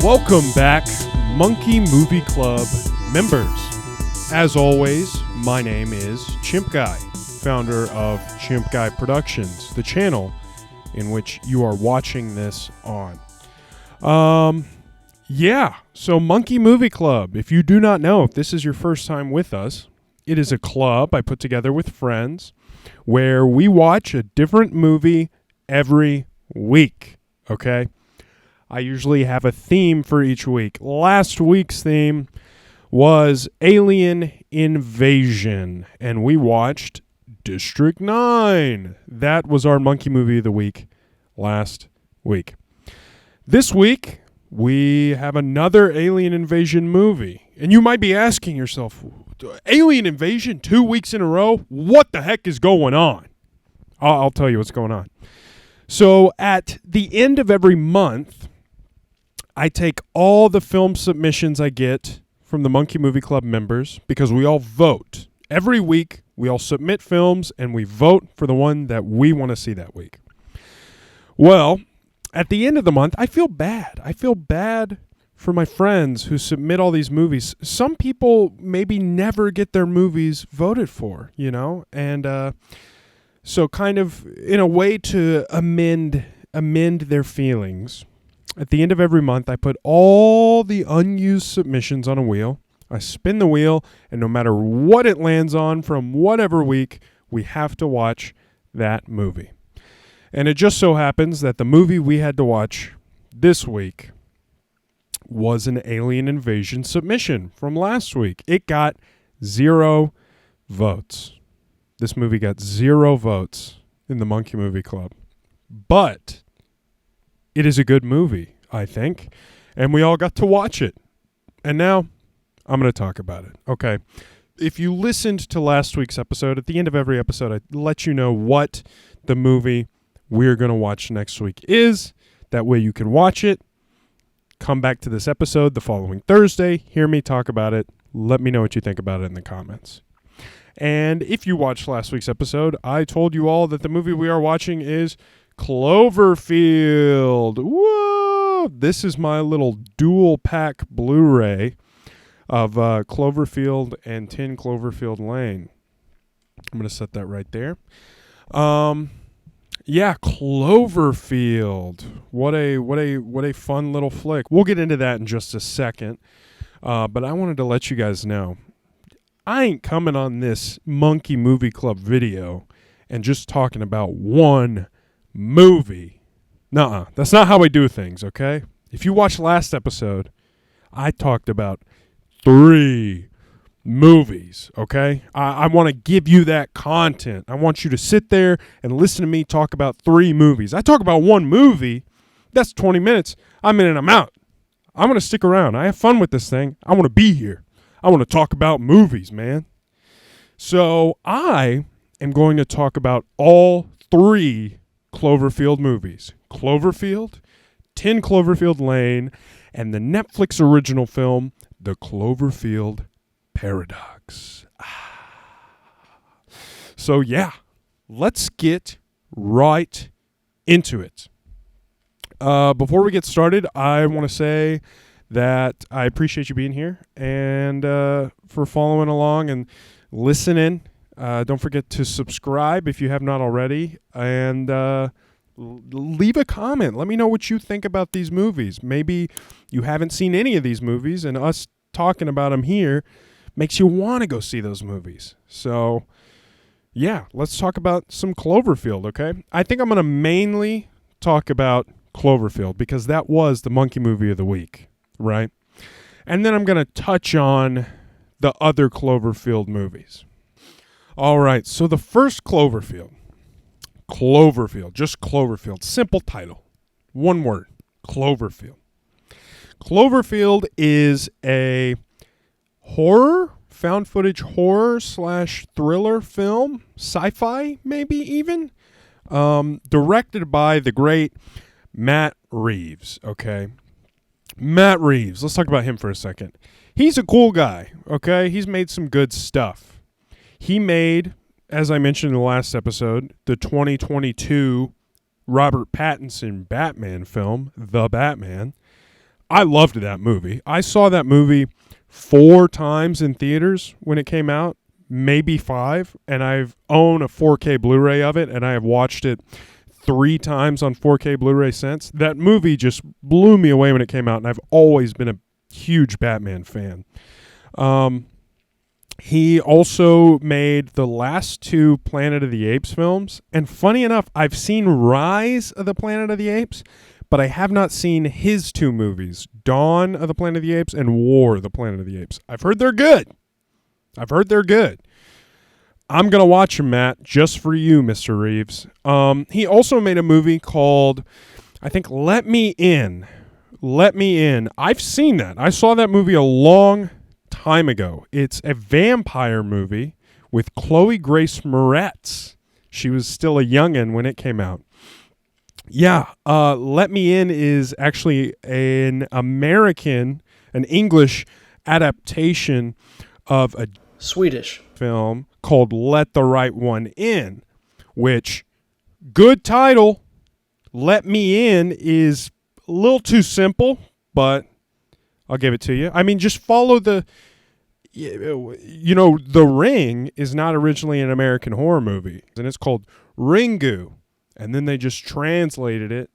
Welcome back, Monkey Movie Club members. As always, my name is Chimp Guy, founder of Chimp Guy Productions, the channel in which you are watching this on. So Monkey Movie Club, if you do not know, if this is your first time with us, it is a club I put together with friends where we watch a different movie every week, okay? I usually have a theme for each week. Last week's theme was Alien Invasion, and we watched District 9. That was our Monkey Movie of the Week last week. This week, we have another Alien Invasion movie. And you might be asking yourself, Alien Invasion 2 weeks in a row? What the heck is going on? I'll tell you what's going on. So at the end of every month, I take all the film submissions I get from the Monkey Movie Club members because we all vote. Every week, we all submit films and we vote for the one that we want to see that week. Well, at the end of the month, I feel bad. I feel bad for my friends who submit all these movies. Some people maybe never get their movies voted for, you know? And so kind of in a way to amend their feelings, at the end of every month, I put all the unused submissions on a wheel. I spin the wheel, and no matter what it lands on from whatever week, we have to watch that movie. And it just so happens that the movie we had to watch this week was an Alien Invasion submission from last week. It got 0 votes. This movie got 0 votes in the Monkey Movie Club. But it is a good movie, I think, and we all got to watch it. And now I'm going to talk about it. Okay. If you listened to last week's episode, at the end of every episode, I let you know what the movie we're going to watch next week is. That way you can watch it, come back to this episode the following Thursday, hear me talk about it, let me know what you think about it in the comments. And if you watched last week's episode, I told you all that the movie we are watching is Cloverfield. Whoa! This is my little dual pack Blu-ray of Cloverfield and 10 Cloverfield Lane. I'm going to set that right there. Cloverfield. What a fun little flick. We'll get into that in just a second. But I wanted to let you guys know, I ain't coming on this Monkey Movie Club video and just talking about one movie. Nuh-uh. That's not how we do things, okay? If you watched last episode, I talked about 3 movies, okay? I want to give you that content. I want you to sit there and listen to me talk about 3 movies. I talk about one movie, that's 20 minutes. I'm in and I'm out. I'm going to stick around. I have fun with this thing. I want to be here. I want to talk about movies, man. So I am going to talk about all 3 Cloverfield movies. Cloverfield, 10 Cloverfield Lane, and the Netflix original film, The Cloverfield Paradox. So yeah, let's get right into it. Before we get started, I want to say that I appreciate you being here and for following along and listening. Don't forget to subscribe if you have not already, and leave a comment. Let me know what you think about these movies. Maybe you haven't seen any of these movies, and us talking about them here makes you want to go see those movies. So, yeah, let's talk about some Cloverfield, okay? I think I'm going to mainly talk about Cloverfield because that was the Monkey Movie of the Week, right? And then I'm going to touch on the other Cloverfield movies. All right, so the first Cloverfield, just Cloverfield, simple title, one word, Cloverfield. Cloverfield is a found footage horror / thriller film, sci-fi maybe even, directed by the great Matt Reeves. Okay, Matt Reeves. Let's talk about him for a second. He's a cool guy. Okay, he's made some good stuff. He made, as I mentioned in the last episode, the 2022 Robert Pattinson Batman film, The Batman. I loved that movie. I saw that movie 4 times in theaters when it came out, maybe 5, and I've owned a 4K Blu-ray of it, and I have watched it 3 times on 4K Blu-ray since. That movie just blew me away when it came out, and I've always been a huge Batman fan. He also made the last 2 Planet of the Apes films, and funny enough, I've seen Rise of the Planet of the Apes, but I have not seen his 2 movies, Dawn of the Planet of the Apes and War of the Planet of the Apes. I've heard they're good. I'm going to watch them, Matt, just for you, Mr. Reeves. He also made a movie called, I think, Let Me In. I've seen that. I saw that movie a long time ago. It's a vampire movie with Chloe Grace Moretz. She was still a youngin' when it came out. Yeah, Let Me In is actually an English adaptation of a Swedish film called Let the Right One In, which, good title. Let Me In is a little too simple, but I'll give it to you. I mean, just follow The Ring is not originally an American horror movie, and it's called Ringu. And then they just translated it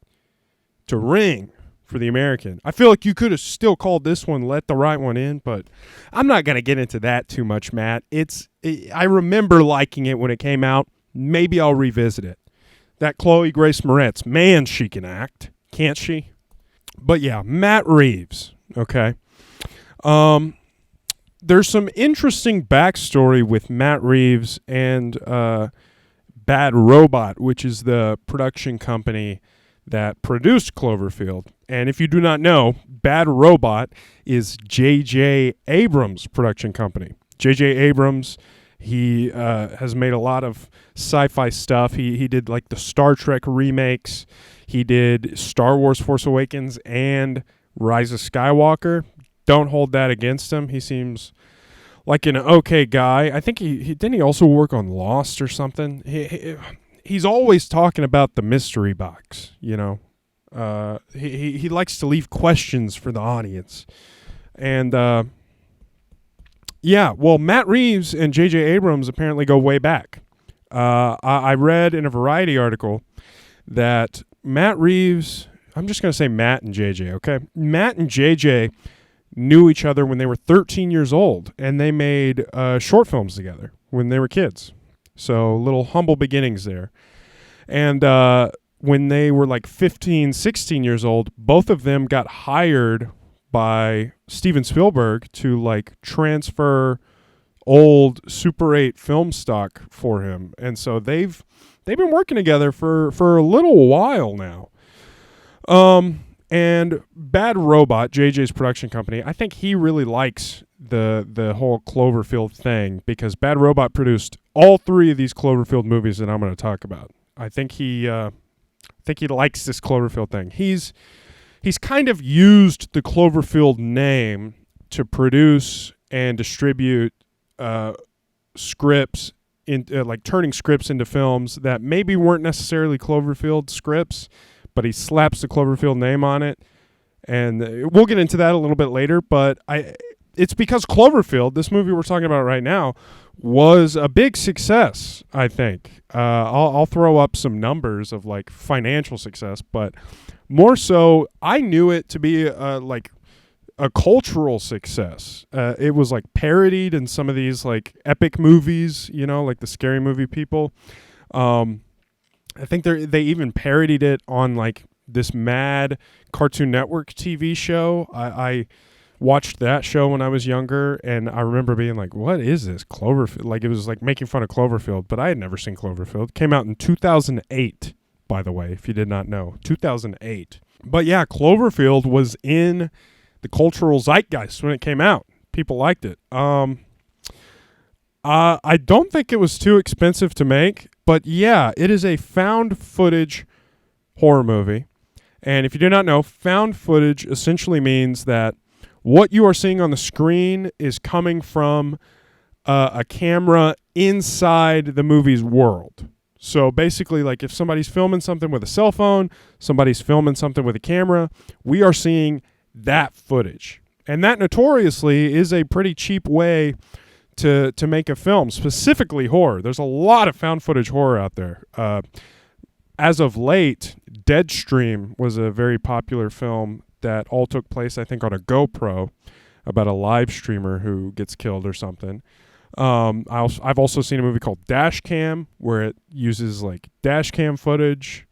to Ring for the American. I feel like you could have still called this one Let the Right One In, but I'm not going to get into that too much, Matt. I remember liking it when it came out. Maybe I'll revisit it. That Chloe Grace Moretz, man, she can act, can't she? But yeah, Matt Reeves, okay. There's some interesting backstory with Matt Reeves and Bad Robot, which is the production company that produced Cloverfield. And if you do not know, Bad Robot is J.J. Abrams' production company. J.J. Abrams, he has made a lot of sci-fi stuff. He did like the Star Trek remakes. He did Star Wars Force Awakens and Rise of Skywalker. Don't hold that against him. He seems like an okay guy. I think he didn't he also work on Lost or something. He's always talking about the mystery box, you know. He likes to leave questions for the audience. And yeah, well, Matt Reeves and J.J. Abrams apparently go way back. I read in a Variety article that Matt Reeves, I'm just going to say Matt and J.J., okay? Matt and J.J. knew each other when they were 13 years old, and they made short films together when they were kids. So little humble beginnings there. And when they were like 15, 16 years old, both of them got hired by Steven Spielberg to like transfer old Super 8 film stock for him. And so they've been working together for a little while now. And Bad Robot, JJ's production company, I think he really likes the whole Cloverfield thing because Bad Robot produced all 3 of these Cloverfield movies that I'm going to talk about. I think he likes this Cloverfield thing. He's kind of used the Cloverfield name to produce and distribute scripts like turning scripts into films that maybe weren't necessarily Cloverfield scripts, but he slaps the Cloverfield name on it. And we'll get into that a little bit later, but it's because Cloverfield, this movie we're talking about right now, was a big success, I think. I'll throw up some numbers of like financial success, but more so, I knew it to be like a cultural success. It was like parodied in some of these like epic movies, you know, like the Scary Movie people. I think they even parodied it on like this Mad Cartoon Network TV show. I watched that show when I was younger, and I remember being like, what is this, Cloverfield? Like, it was like making fun of Cloverfield, but I had never seen Cloverfield. It came out in 2008, by the way, if you did not know. 2008. But yeah, Cloverfield was in the cultural zeitgeist when it came out. People liked it. I don't think it was too expensive to make, but yeah, it is a found footage horror movie. And if you do not know, found footage essentially means that what you are seeing on the screen is coming from a camera inside the movie's world. So basically, like if somebody's filming something with a cell phone, somebody's filming something with a camera, we are seeing that footage. And that notoriously is a pretty cheap way to make a film, specifically horror. There's a lot of found footage horror out there. As of late, Deadstream was a very popular film that all took place, I think, on a GoPro about a live streamer who gets killed or something. I've also seen a movie called Dashcam where it uses like dashcam footage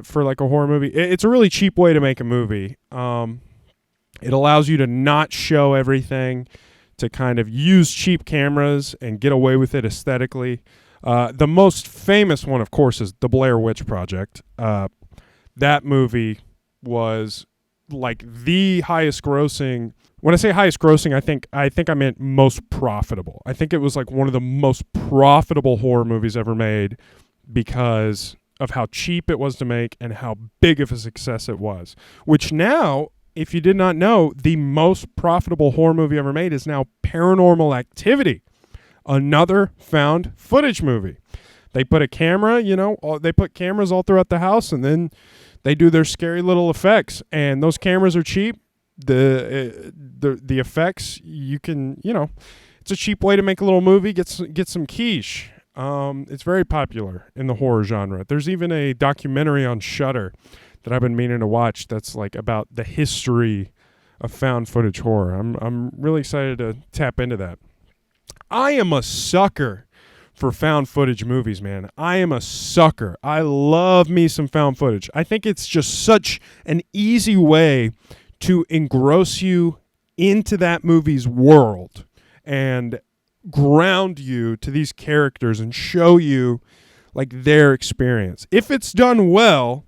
for like a horror movie. It's a really cheap way to make a movie. It allows you to not show everything, to kind of use cheap cameras and get away with it aesthetically. The most famous one, of course, is The Blair Witch Project. That movie was like the highest grossing. When I say highest grossing, I think I meant most profitable. I think it was like one of the most profitable horror movies ever made because of how cheap it was to make and how big of a success it was. Which now, if you did not know, the most profitable horror movie ever made is now Paranormal Activity, another found footage movie. They put a camera, they put cameras all throughout the house, and then they do their scary little effects. And those cameras are cheap. The effects, you can, it's a cheap way to make a little movie, get some quiche. It's very popular in the horror genre. There's even a documentary on Shudder that I've been meaning to watch that's like about the history of found footage horror. I'm really excited to tap into that. I am a sucker for found footage movies, man. I am a sucker. I love me some found footage. I think it's just such an easy way to engross you into that movie's world and ground you to these characters and show you like their experience. If it's done well,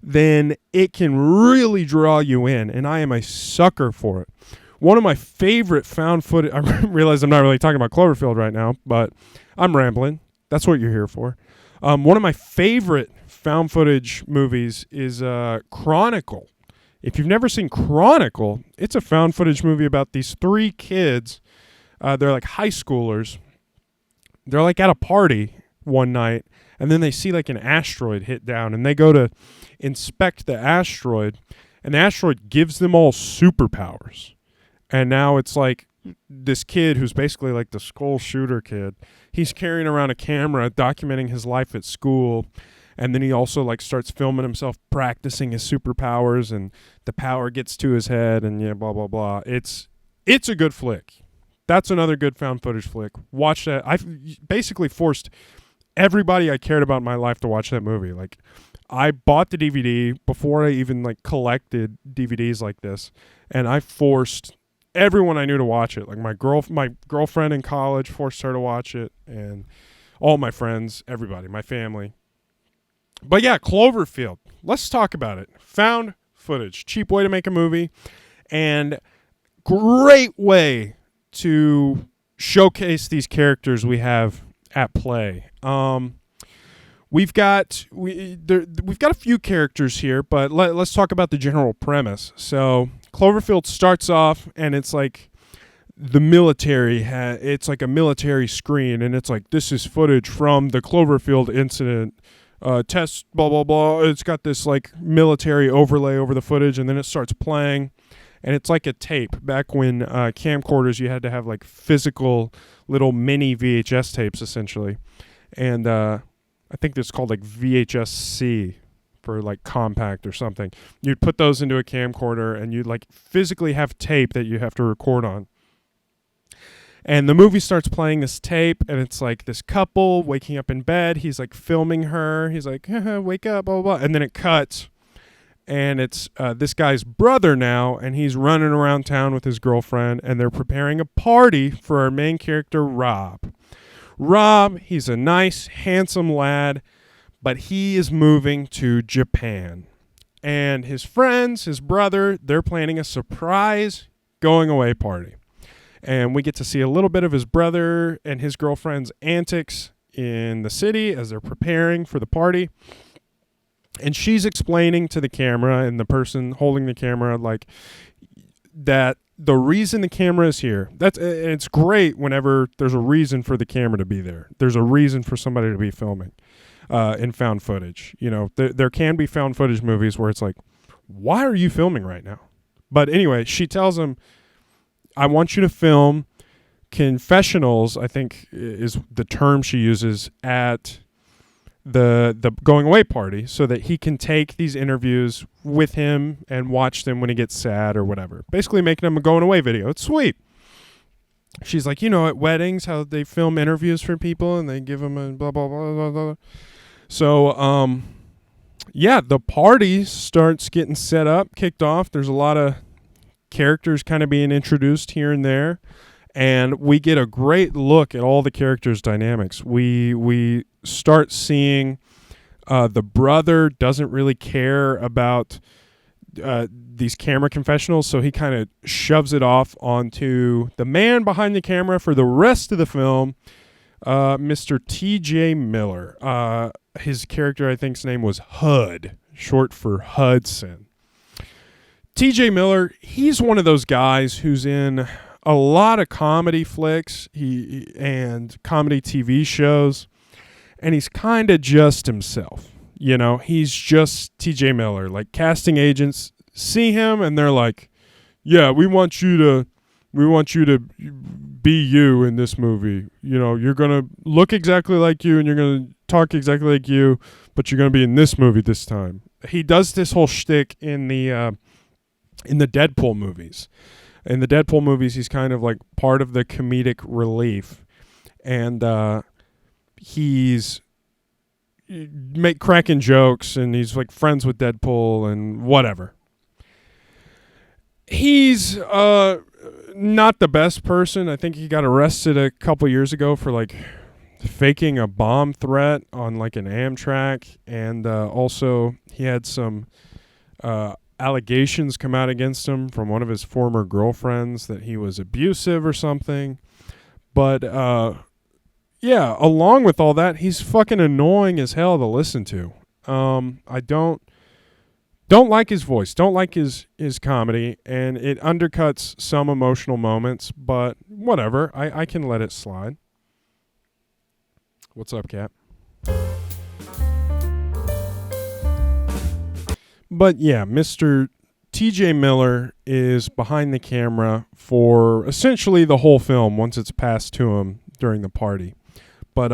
then it can really draw you in, and I am a sucker for it. One of my favorite found footage, I realize I'm not really talking about Cloverfield right now, but I'm rambling. That's what you're here for. One of my favorite found footage movies is Chronicle. If you've never seen Chronicle, it's a found footage movie about these three kids. They're like high schoolers. They're like at a party one night, and then they see like an asteroid hit down, and they go to inspect the asteroid, and the asteroid gives them all superpowers. And now it's like this kid who's basically like the school shooter kid. He's carrying around a camera documenting his life at school. And then he also like starts filming himself practicing his superpowers, and the power gets to his head, and blah, blah, blah. It's a good flick. That's another good found footage flick. Watch that. I've basically forced everybody I cared about in my life to watch that movie. Like, I bought the DVD before I even like collected DVDs like this, and I forced everyone I knew to watch it. Like my girlfriend in college forced her to watch it, and all my friends, everybody, my family. But yeah, Cloverfield. Let's talk about it. Found footage. Cheap way to make a movie, and great way to showcase these characters we have at play. We've got a few characters here, but let's talk about the general premise. So Cloverfield starts off, and it's like the military. It's like a military screen, and it's like, this is footage from the Cloverfield incident. Test, blah, blah, blah. It's got this like military overlay over the footage, and then it starts playing, and it's like a tape. Back when camcorders, you had to have like physical little mini VHS tapes, essentially. And I think it's called like VHS-C for like compact or something. You'd put those into a camcorder, and you'd like physically have tape that you have to record on. And the movie starts playing this tape, and it's like this couple waking up in bed. He's like filming her. He's like, wake up, blah, blah, blah. And then it cuts, and it's this guy's brother now, and he's running around town with his girlfriend, and they're preparing a party for our main character, Rob. Rob, he's a nice, handsome lad, but he is moving to Japan. and his friends, his brother, they're planning a surprise going away party. And we get to see a little bit of his brother and his girlfriend's antics in the city as they're preparing for the party. And she's explaining to the camera and the person holding the camera, like, that the reason the camera is here, it's great whenever there's a reason for the camera to be there. There's a reason for somebody to be filming in found footage. You know, there can be found footage movies where it's like, why are you filming right now? But anyway, she tells him, I want you to film confessionals, I think is the term she uses, at the going away party, so that he can take these interviews with him and watch them when he gets sad or whatever. Basically making him a going away video. It's sweet. She's like, you know, at weddings, how they film interviews for people and they give them a blah, blah, blah, blah, blah. So, yeah, the party starts getting set up, kicked off. There's a lot of characters kind of being introduced here and there. And we get a great look at all the characters' dynamics. We start seeing the brother doesn't really care about these camera confessionals, so he kind of shoves it off onto the man behind the camera for the rest of the film, Mr. T.J. Miller. His character, I think's name was Hud, short for Hudson. T.J. Miller, he's one of those guys who's in a lot of comedy flicks and comedy TV shows, and he's kind of just himself. You know, he's just T.J. Miller. Like, casting agents see him and they're like, yeah, we want you to be you in this movie. You know, you're going to look exactly like you and you're going to talk exactly like you, but you're going to be in this movie this time. He does this whole shtick in the Deadpool movies. In the Deadpool movies, he's kind of like part of the comedic relief. And he's cracking jokes, and he's like friends with Deadpool and whatever. He's not the best person. I think he got arrested a couple years ago for like faking a bomb threat on like an Amtrak, and also he had some allegations come out against him from one of his former girlfriends that he was abusive or something. But yeah, along with all that, he's fucking annoying as hell to listen to. I don't like his voice, don't like his comedy, and it undercuts some emotional moments, but whatever, I can let it slide. What's up, Cap? But yeah, Mr. T.J. Miller is behind the camera for essentially the whole film once it's passed to him during the party. But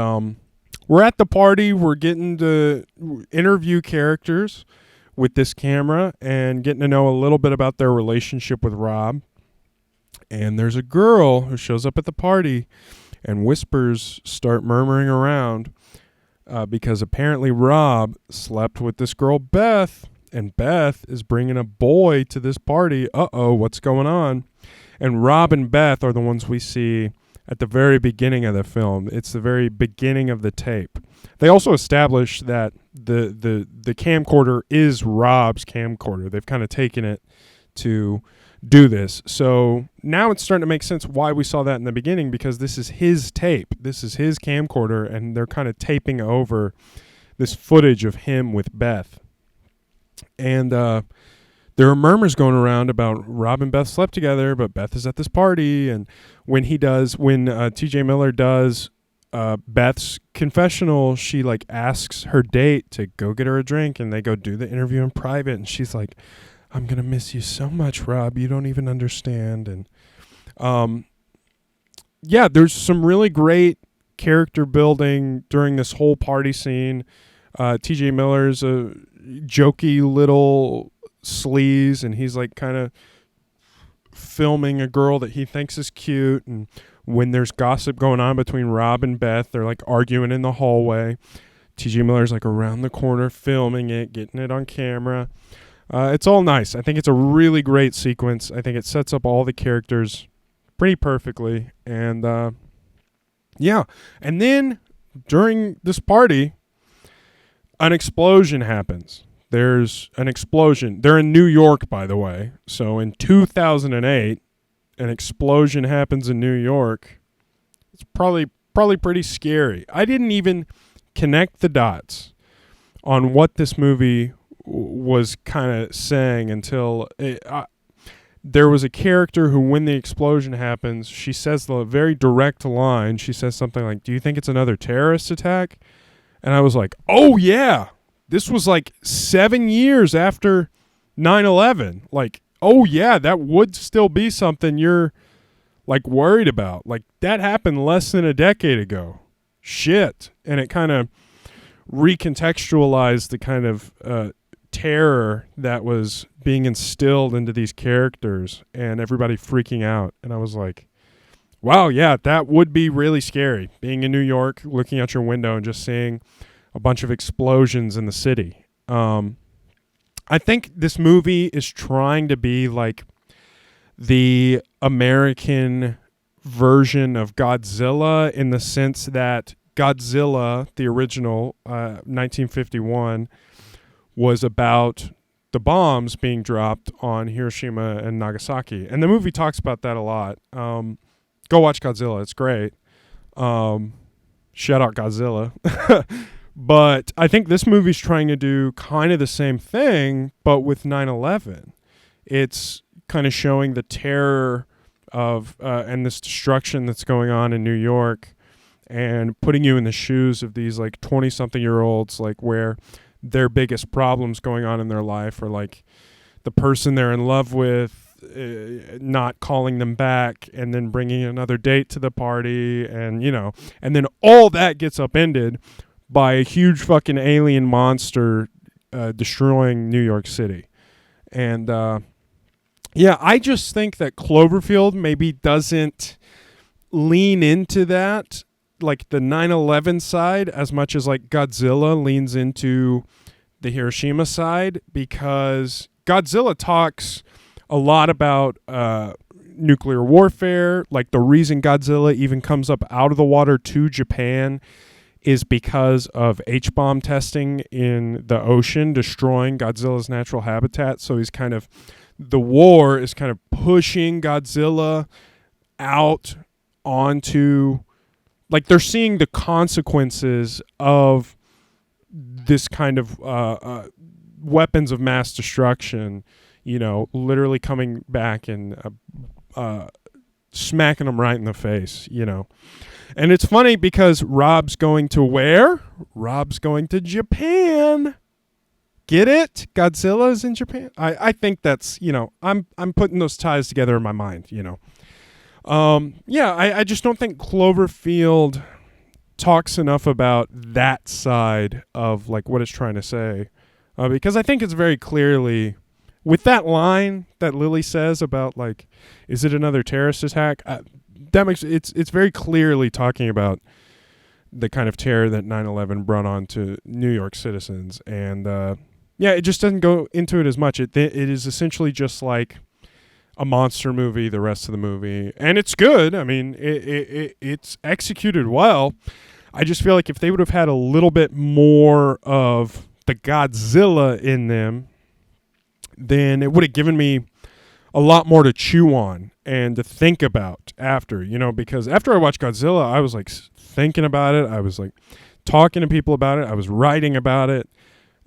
we're at the party. We're getting to interview characters with this camera and getting to know a little bit about their relationship with Rob. And there's a girl who shows up at the party, and whispers start murmuring around because apparently Rob slept with this girl, Beth. And Beth is bringing a boy to this party. Uh-oh, what's going on? And Rob and Beth are the ones we see at the very beginning of the film. It's the very beginning of the tape. They also establish that the camcorder is Rob's camcorder. They've kind of taken it to do this. So now it's starting to make sense why we saw that in the beginning, because this is his tape. This is his camcorder, and they're kind of taping over this footage of him with Beth. And there are murmurs going around about Rob and Beth slept together, but Beth is at this party. And when T.J. Miller does Beth's confessional, she like asks her date to go get her a drink, and they go do the interview in private. And she's like, I'm going to miss you so much, Rob. You don't even understand. And yeah, there's some really great character building during this whole party scene. T.J. Miller's a jokey little sleaze, and he's like kind of filming a girl that he thinks is cute. And when there's gossip going on between Rob and Beth, they're like arguing in the hallway. T.J. Miller's like around the corner filming it, getting it on camera. It's all nice. I think it's a really great sequence. I think it sets up all the characters pretty perfectly. And yeah, and then during this party, an explosion happens. there's an explosion. They're in New York, by the way. So in 2008, an explosion happens in New York. It's probably pretty scary. I didn't even connect the dots on what this movie was kind of saying until there was a character who, when the explosion happens, she says the very direct line. She says something like, "Do you think it's another terrorist attack?" And I was like, oh, yeah. This was like 7 years after 9/11. Like, oh, yeah, that would still be something you're, like, worried about. Like, that happened less than a decade ago. Shit. And it kind of recontextualized the kind of terror that was being instilled into these characters and everybody freaking out. And I was like, wow, yeah, that would be really scary. Being in New York, looking out your window and just seeing a bunch of explosions in the city. I think this movie is trying to be like the American version of Godzilla, in the sense that Godzilla, the original 1951, was about the bombs being dropped on Hiroshima and Nagasaki. And the movie talks about that a lot. Go watch Godzilla. It's great. Shout out Godzilla. But I think this movie's trying to do kind of the same thing, but with 9/11. It's kind of showing the terror of and this destruction that's going on in New York, and putting you in the shoes of these like 20-something-year-olds, like where their biggest problems going on in their life are like the person they're in love with not calling them back, and then bringing another date to the party, and and then all that gets upended by a huge fucking alien monster destroying New York City. And yeah, I just think that Cloverfield maybe doesn't lean into that, like the 9/11 side, as much as like Godzilla leans into the Hiroshima side, because Godzilla talks a lot about nuclear warfare. Like, the reason Godzilla even comes up out of the water to Japan is because of H-bomb testing in the ocean, destroying Godzilla's natural habitat. So the war is kind of pushing Godzilla out onto, like, they're seeing the consequences of this kind of weapons of mass destruction, literally coming back and smacking them right in the face, And it's funny because Rob's going to where? Rob's going to Japan. Get it? Godzilla's in Japan. I think that's, I'm putting those ties together in my mind, Yeah, I just don't think Cloverfield talks enough about that side of like what it's trying to say, because I think it's very clearly, with that line that Lily says about like, is it another terrorist attack? That makes it's very clearly talking about the kind of terror that 9/11 brought on to New York citizens. And yeah, it just doesn't go into it as much. It is essentially just like a monster movie, the rest of the movie, and it's good. I mean, it's executed well. I just feel like if they would have had a little bit more of the Godzilla in them, then it would have given me a lot more to chew on and to think about after, because after I watched Godzilla, I was like thinking about it. I was like talking to people about it. I was writing about it.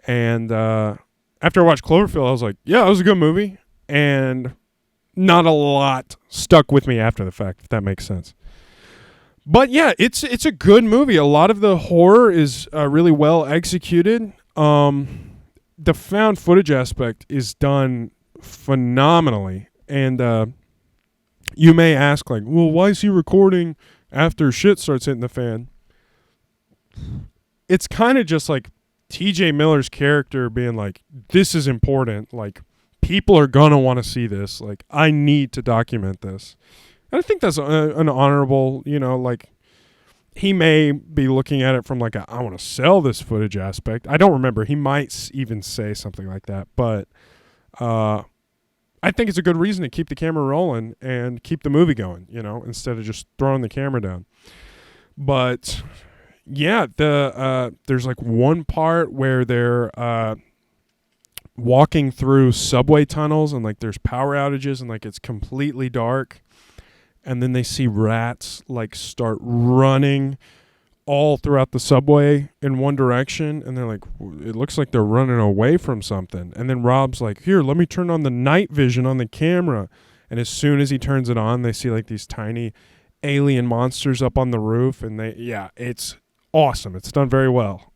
And after I watched Cloverfield, I was like, yeah, it was a good movie. And not a lot stuck with me after the fact, if that makes sense. But yeah, it's a good movie. A lot of the horror is really well executed. The found footage aspect is done phenomenally. And you may ask, like, well, why is he recording after shit starts hitting the fan? It's kind of just like TJ Miller's character being like, this is important. Like, people are going to want to see this. Like, I need to document this. And I think that's an honorable, like, he may be looking at it from like I want to sell this footage aspect. I don't remember. He might even say something like that. But I think it's a good reason to keep the camera rolling and keep the movie going, instead of just throwing the camera down. But yeah, there's like one part where they're walking through subway tunnels and like there's power outages and like it's completely dark, and then they see rats like start running all throughout the subway in one direction, and they're like, it looks like they're running away from something. And then Rob's like, here, let me turn on the night vision on the camera. And as soon as he turns it on, they see like these tiny alien monsters up on the roof, and it's awesome. It's done very well.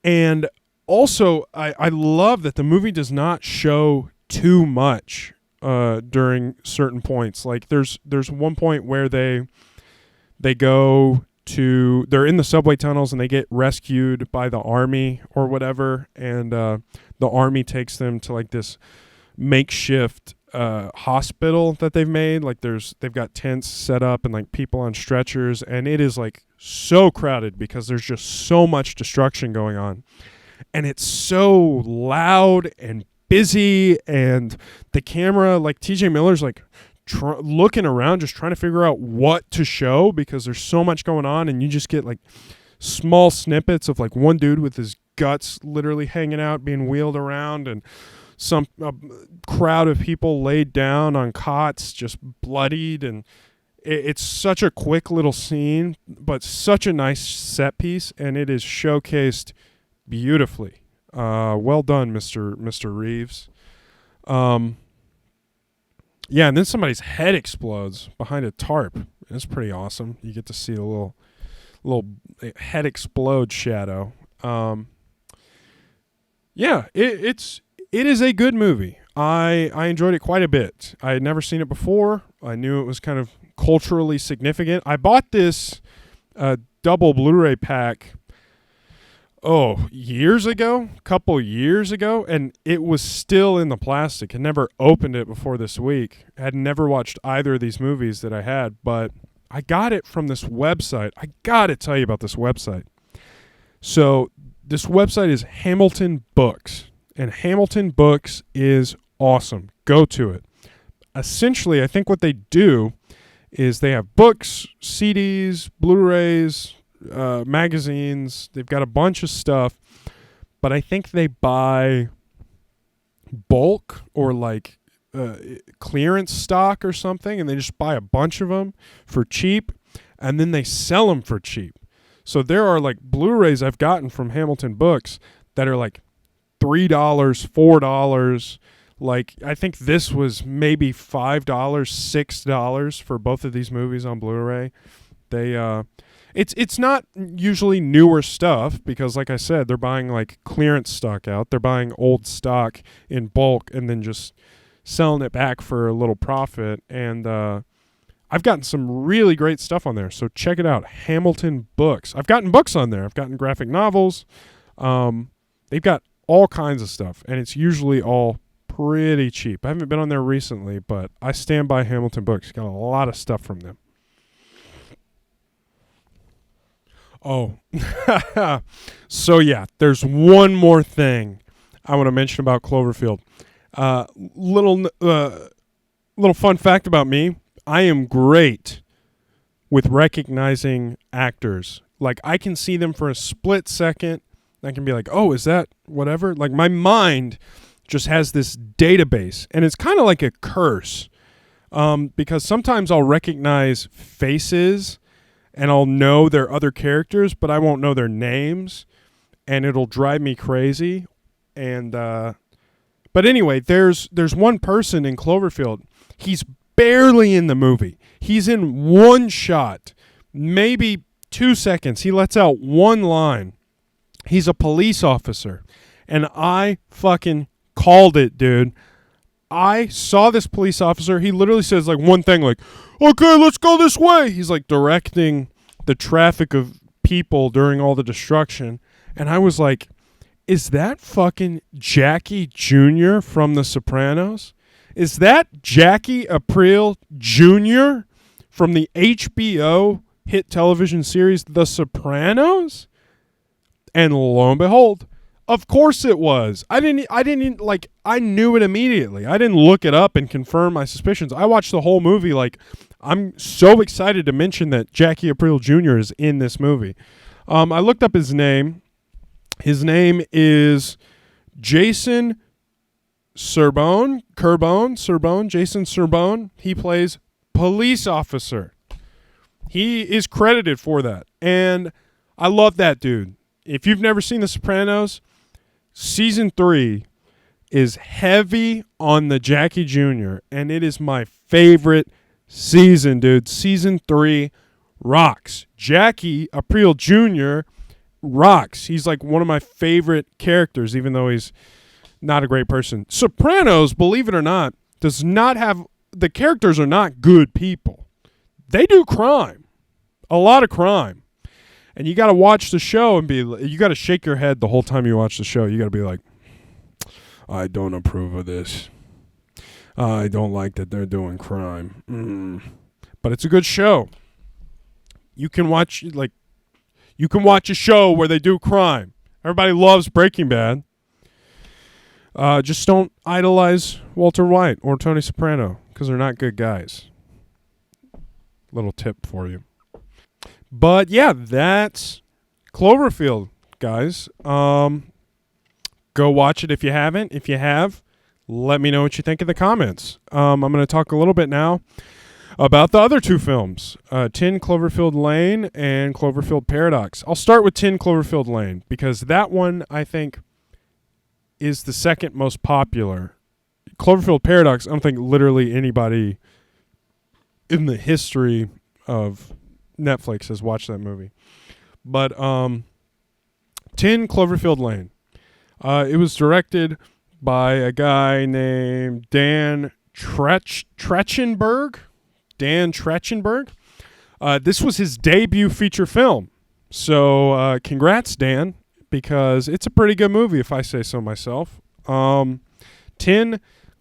And also, I love that the movie does not show too much during certain points. Like there's one point where they're in the subway tunnels and they get rescued by the army or whatever, and the army takes them to like this makeshift hospital that they've made. Like they've got tents set up and like people on stretchers, and it is like so crowded because there's just so much destruction going on, and it's so loud and busy, and the camera, like TJ Miller's like looking around just trying to figure out what to show because there's so much going on, and you just get like small snippets of like one dude with his guts literally hanging out being wheeled around, and some crowd of people laid down on cots just bloodied, and it's such a quick little scene but such a nice set piece, and it is showcased beautifully. Well done, Mr. Reeves. And then somebody's head explodes behind a tarp. It's pretty awesome. You get to see a little head explode shadow. It is a good movie. I enjoyed it quite a bit. I had never seen it before. I knew it was kind of culturally significant. I bought this double Blu-ray pack couple years ago, and it was still in the plastic. I never opened it before this week. I had never watched either of these movies that I had, but I got it from this website. I gotta tell you about this website. So this website is Hamilton Books, and Hamilton Books is awesome. Go to it. Essentially, I think what they do is they have books, CDs, Blu-rays, magazines. They've got a bunch of stuff, but I think they buy bulk or like clearance stock or something, and they just buy a bunch of them for cheap, and then they sell them for cheap. So there are like Blu-rays I've gotten from Hamilton Books that are like $3, $4. Like I think this was maybe $5, $6 for both of these movies on Blu-ray. It's not usually newer stuff because, like I said, they're buying like clearance stock out. They're buying old stock in bulk and then just selling it back for a little profit. And I've gotten some really great stuff on there. So check it out, Hamilton Books. I've gotten books on there. I've gotten graphic novels. They've got all kinds of stuff, and it's usually all pretty cheap. I haven't been on there recently, but I stand by Hamilton Books. Got a lot of stuff from them. Oh, so yeah, there's one more thing I want to mention about Cloverfield. Little fun fact about me: I am great with recognizing actors. Like I can see them for a split second. I can be like, "Oh, is that whatever?" Like my mind just has this database, and it's kind of like a curse because sometimes I'll recognize faces. And I'll know their other characters, but I won't know their names, and it'll drive me crazy. And but anyway, there's one person in Cloverfield. He's barely in the movie. He's in one shot, maybe 2 seconds. He lets out one line. He's a police officer, and I fucking called it, dude. I saw this police officer. He literally says like one thing like, "Okay, let's go this way." He's like directing the traffic of people during all the destruction. And I was like, is that fucking Jackie Jr. from The Sopranos? Is that Jackie Aprile Jr. from the HBO hit television series The Sopranos? And lo and behold, of course it was. I knew it immediately. I didn't look it up and confirm my suspicions. I watched the whole movie like, I'm so excited to mention that Jackie Aprile Jr. is in this movie. I looked up his name, His name is Jason Jason Serbone. He plays police officer. He is credited for that. And I love that dude. If you've never seen The Sopranos, season 3 is heavy on the Jackie Jr., and it is my favorite season, dude. Season 3 rocks. Jackie Aprile Jr. rocks. He's like one of my favorite characters, even though he's not a great person. Sopranos, believe it or not, does not have, the characters are not good people. They do crime. A lot of crime. And you got to watch the show and you got to shake your head the whole time you watch the show. You got to be like, I don't approve of this. I don't like that they're doing crime. But it's a good show. You can watch a show where they do crime. Everybody loves Breaking Bad. Just don't idolize Walter White or Tony Soprano because they're not good guys. Little tip for you. But yeah, that's Cloverfield, guys. Go watch it if you haven't. If you have, let me know what you think in the comments. I'm going to talk a little bit now about the other two films, 10 Cloverfield Lane and Cloverfield Paradox. I'll start with 10 Cloverfield Lane because that one, I think, is the second most popular. Cloverfield Paradox, I don't think literally anybody in the history of Netflix has watched that movie. But 10 Cloverfield Lane. It was directed by a guy named Dan Trachtenberg. This was his debut feature film. So congrats, Dan, because it's a pretty good movie if I say so myself. 10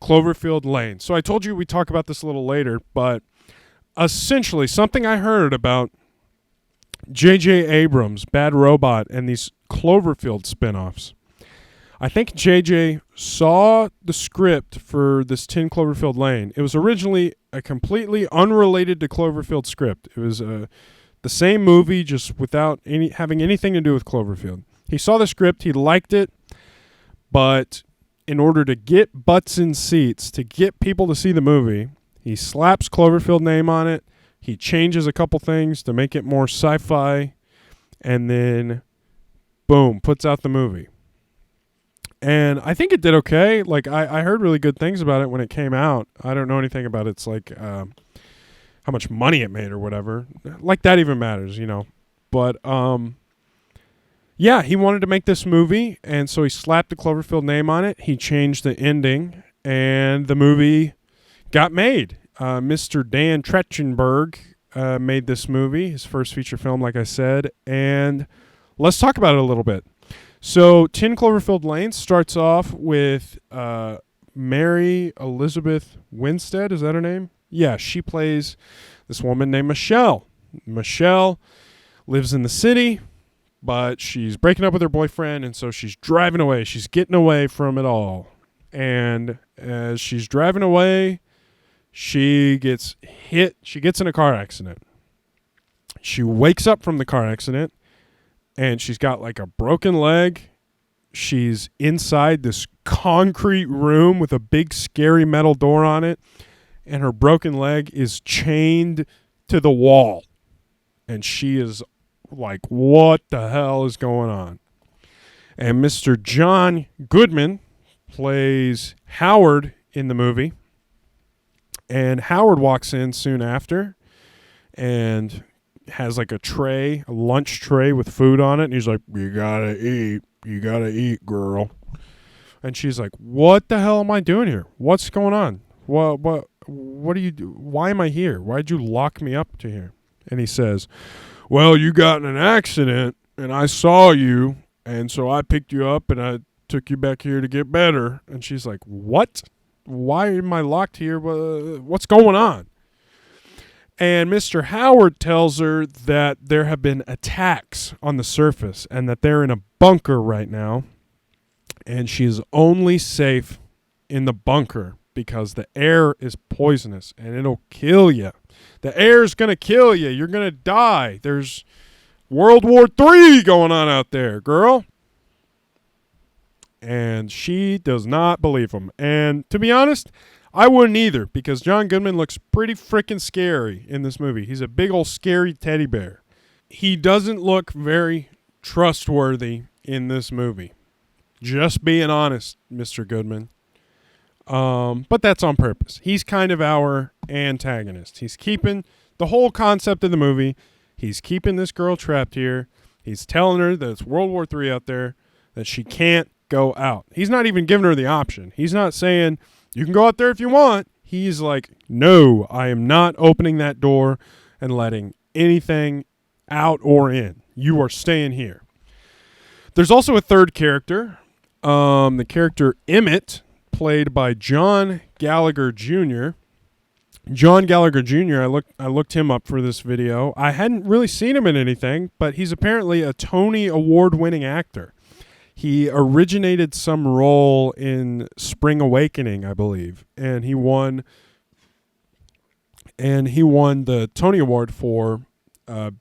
Cloverfield Lane. So I told you we'd talk about this a little later, but essentially something I heard about J.J. Abrams, Bad Robot, and these Cloverfield spinoffs. I think J.J. saw the script for this 10 Cloverfield Lane. It was originally a completely unrelated to Cloverfield script. It was the same movie, just without having anything to do with Cloverfield. He saw the script, he liked it, but in order to get butts in seats, to get people to see the movie, he slaps Cloverfield name on it. He changes a couple things to make it more sci-fi, and then, boom, puts out the movie. And I think it did okay. Like, I heard really good things about it when it came out. I don't know anything about its, like, how much money it made or whatever. Like, that even matters, you know. But, yeah, he wanted to make this movie, and so he slapped the Cloverfield name on it. He changed the ending, and the movie got made. Mr. Dan Trachtenberg made this movie, his first feature film, like I said, and let's talk about it a little bit. So 10 Cloverfield Lane starts off with Mary Elizabeth Winstead. Is that her name? Yeah, she plays this woman named Michelle. Michelle lives in the city, but she's breaking up with her boyfriend, and so she's driving away. She's getting away from it all. And as she's driving away, she gets hit. She gets in a car accident. She wakes up from the car accident, and she's got like a broken leg. She's inside this concrete room with a big scary metal door on it, and her broken leg is chained to the wall. And she is like, what the hell is going on? And Mr. John Goodman plays Howard in the movie. And Howard walks in soon after and has like a lunch tray with food on it. And he's like, you gotta eat, girl. And she's like, what the hell am I doing here? What's going on? What do you do? Why am I here? Why'd you lock me up to here? And he says, well, you got in an accident and I saw you. And so I picked you up and I took you back here to get better. And she's like, what? Why am I locked here? What's going on? And Mr. Howard tells her that there have been attacks on the surface and that they're in a bunker right now. And she's only safe in the bunker because the air is poisonous and it'll kill you. The air's going to kill you. You're going to die. There's World War III going on out there, girl. and she does not believe him. And to be honest, I wouldn't either, because John Goodman looks pretty freaking scary in this movie. He's a big old scary teddy bear. He doesn't look very trustworthy in this movie. Just being honest, Mr. Goodman. But that's on purpose. He's kind of our antagonist. He's keeping the whole concept of the movie. He's keeping this girl trapped here. He's telling her that it's World War III out there, that she can't go out. He's not even giving her the option. He's not saying, you can go out there if you want. He's like, no, I am not opening that door and letting anything out or in. You are staying here. There's also a third character. The character Emmett, played by John Gallagher Jr. John Gallagher Jr., I looked him up for this video. I hadn't really seen him in anything, but he's apparently a Tony Award-winning actor. He originated some role in Spring Awakening, I believe, and he won the Tony Award for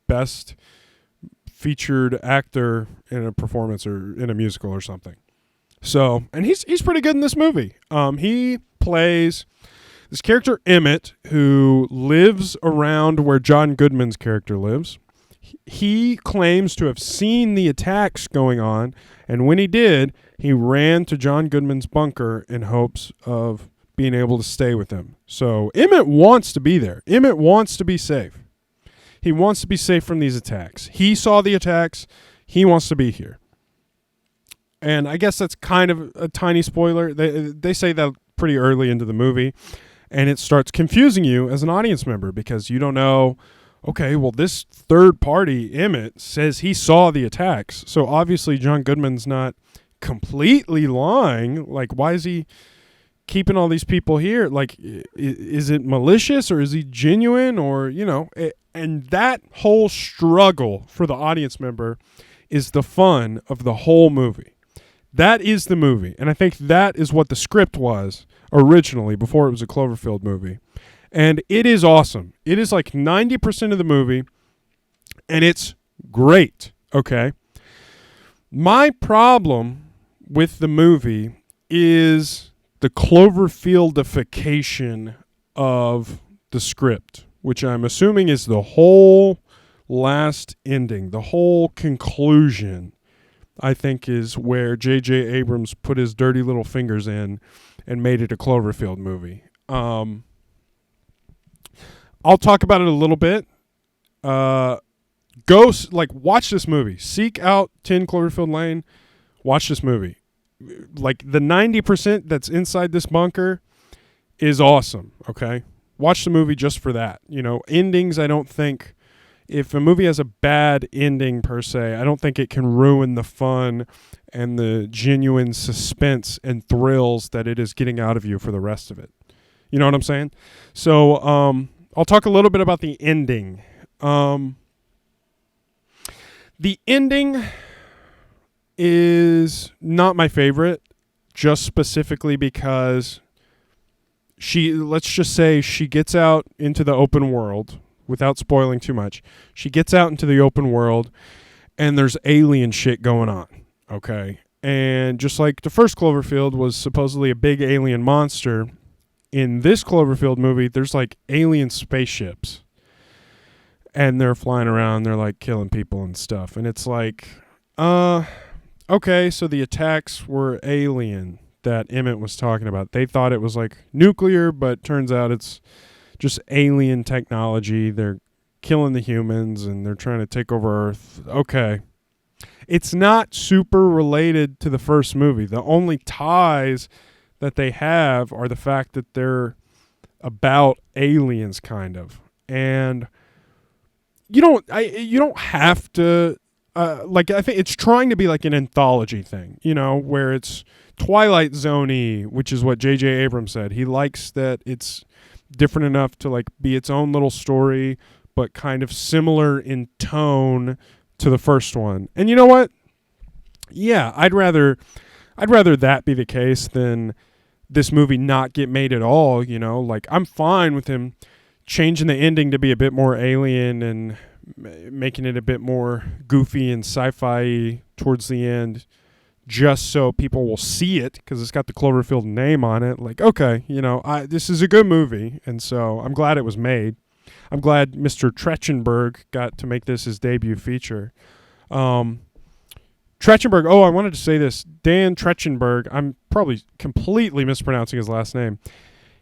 Best Featured Actor in a Performance or in a Musical or something. So, and he's pretty good in this movie. He plays this character Emmett, who lives around where John Goodman's character lives. He claims to have seen the attacks going on, and when he did, he ran to John Goodman's bunker in hopes of being able to stay with him. So Emmett wants to be there. Emmett wants to be safe. He wants to be safe from these attacks. He saw the attacks. He wants to be here. And I guess that's kind of a tiny spoiler. They say that pretty early into the movie, and it starts confusing you as an audience member because you don't know, okay, well, this third party, Emmett, says he saw the attacks. So obviously John Goodman's not completely lying. Like, why is he keeping all these people here? Like, is it malicious or is he genuine or, and that whole struggle for the audience member is the fun of the whole movie. That is the movie, and I think that is what the script was originally before it was a Cloverfield movie. And it is awesome. It is like 90% of the movie, and it's great, okay? My problem with the movie is the Cloverfieldification of the script, which I'm assuming is the whole last ending, the whole conclusion, I think, is where J.J. Abrams put his dirty little fingers in and made it a Cloverfield movie. I'll talk about it a little bit. Watch this movie. Seek out 10 Cloverfield Lane. Watch this movie. Like, the 90% that's inside this bunker is awesome, okay? Watch the movie just for that. Endings, I don't think... If a movie has a bad ending, per se, I don't think it can ruin the fun and the genuine suspense and thrills that it is getting out of you for the rest of it. You know what I'm saying? So I'll talk a little bit about the ending. The ending is not my favorite, just specifically because let's just say she gets out into the open world. Without spoiling too much, she gets out into the open world and there's alien shit going on, okay? And just like the first Cloverfield was supposedly a big alien monster, in this Cloverfield movie, there's like alien spaceships. And they're flying around, they're like killing people and stuff. And it's like, okay, so the attacks were alien that Emmett was talking about. They thought it was like nuclear, but turns out it's just alien technology. They're killing the humans and they're trying to take over Earth. Okay. It's not super related to the first movie. The only ties that they have are the fact that they're about aliens, kind of. And you don't have to I think it's trying to be like an anthology thing, where it's Twilight Zone-y, which is what J.J. Abrams said. He likes that it's different enough to like be its own little story, but kind of similar in tone to the first one. And you know what? Yeah, I'd rather that be the case than this movie not get made at all. Like, I'm fine with him changing the ending to be a bit more alien and making it a bit more goofy and sci-fi towards the end just so people will see it because it's got the Cloverfield name on it. Like, okay, this is a good movie, and so I'm glad it was made. I'm glad Mr. Trachtenberg got to make this his debut feature. Trachtenberg, I wanted to say this. Dan Trachtenberg, I'm probably completely mispronouncing his last name.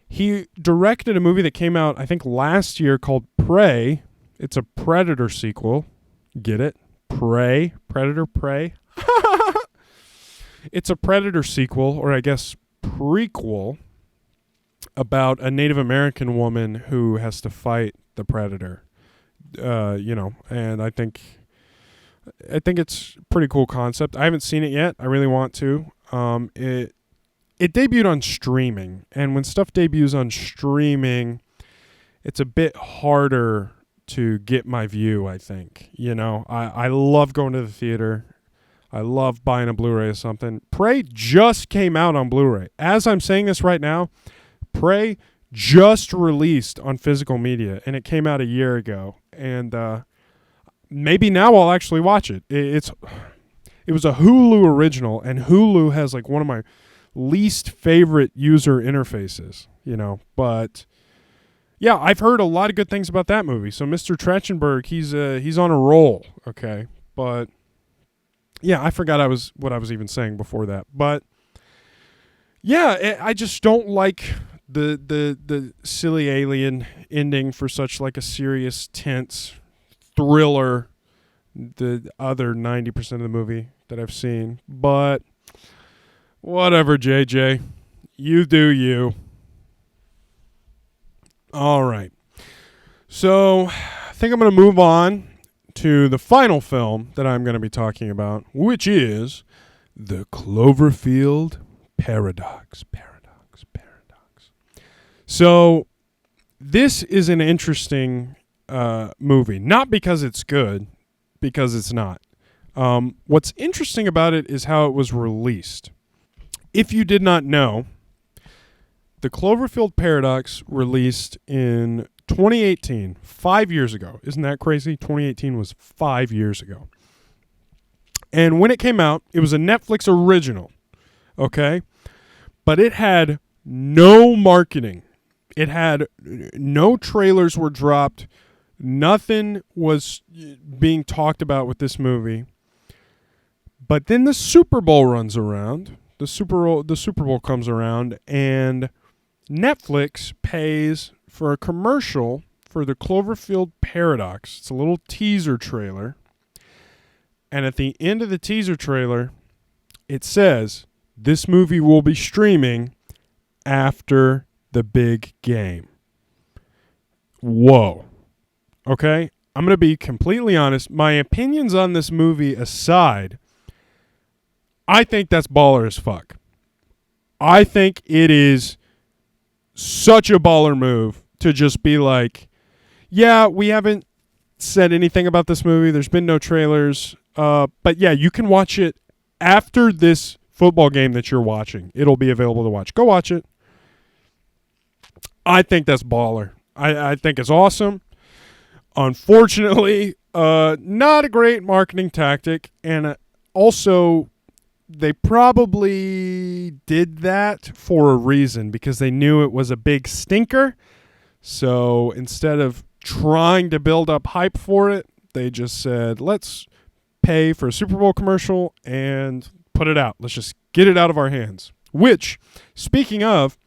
He directed a movie that came out, I think, last year called Prey. It's a Predator sequel. Get it? Prey. Predator, Prey. It's a Predator sequel, or I guess prequel, about a Native American woman who has to fight the Predator. And I think it's a pretty cool concept. I haven't seen it yet. I really want to. It debuted on streaming, and when stuff debuts on streaming, it's a bit harder to get my view, I think. I love going to the theater. I love buying a Blu-ray or something. Prey just came out on Blu-ray. As I'm saying this right now, Prey just released on physical media, and it came out a year ago. And maybe now I'll actually watch it. It was a Hulu original, and Hulu has like one of my least favorite user interfaces, But yeah, I've heard a lot of good things about that movie. So Mr. Trachtenberg, he's on a roll, okay? But yeah, I forgot what I was even saying before that. But yeah, I just don't like the silly alien ending for such like a serious, tense thriller. The other 90% of the movie that I've seen, but whatever, JJ, you do you. All right, so I think I'm going to move on to the final film that I'm going to be talking about, which is the Cloverfield Paradox. So this is an interesting movie, not because it's good, because it's not. What's interesting about it is how it was released. If you did not know, the Cloverfield Paradox released in 2018, 5 years ago. Isn't that crazy? 2018 was 5 years ago. And when it came out, it was a Netflix original, okay? But it had no marketing. It had no trailers were dropped. Nothing was being talked about with this movie. But then the Super Bowl runs around. The Super Bowl comes around, and Netflix pays for a commercial for the Cloverfield Paradox. It's a little teaser trailer. And at the end of the teaser trailer, it says, this movie will be streaming after the big game. Whoa. Okay? I'm going to be completely honest. My opinions on this movie aside, I think that's baller as fuck. I think it is such a baller move to just be like, yeah, we haven't said anything about this movie. There's been no trailers. But yeah, you can watch it after this football game that you're watching. It'll be available to watch. Go watch it. I think that's baller. I think it's awesome. Unfortunately, not a great marketing tactic. And also, they probably did that for a reason because they knew it was a big stinker. So instead of trying to build up hype for it, they just said, let's pay for a Super Bowl commercial and put it out. Let's just get it out of our hands. Which, speaking of,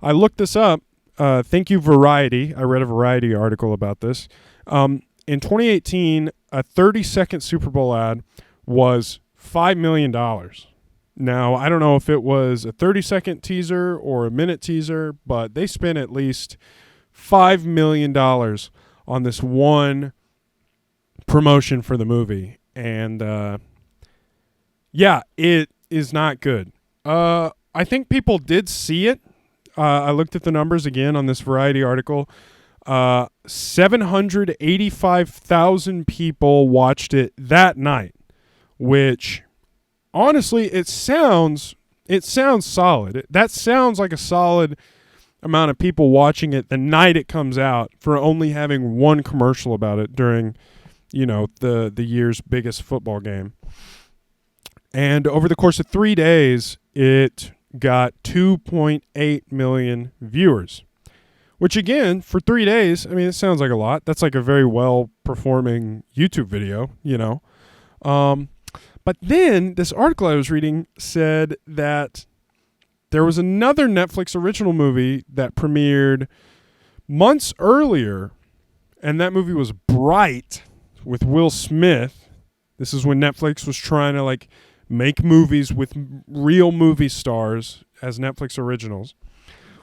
I looked this up. Thank you, Variety. I read a Variety article about this. In 2018, a 30-second Super Bowl ad was $5 million. Now, I don't know if it was a 30-second teaser or a minute teaser, but they spent at least $5 million on this one promotion for the movie. And, yeah, it is not good. I think people did see it. I looked at the numbers again on this Variety article. 785,000 people watched it that night, which honestly, it sounds solid. That sounds like a solid amount of people watching it the night it comes out for only having one commercial about it during, the year's biggest football game. And over the course of 3 days, it got 2.8 million viewers. Which again, for 3 days, I mean, it sounds like a lot. That's like a very well-performing YouTube video, you know. But then this article I was reading said that there was another Netflix original movie that premiered months earlier, and that movie was Bright with Will Smith. This is when Netflix was trying to like make movies with real movie stars as Netflix originals.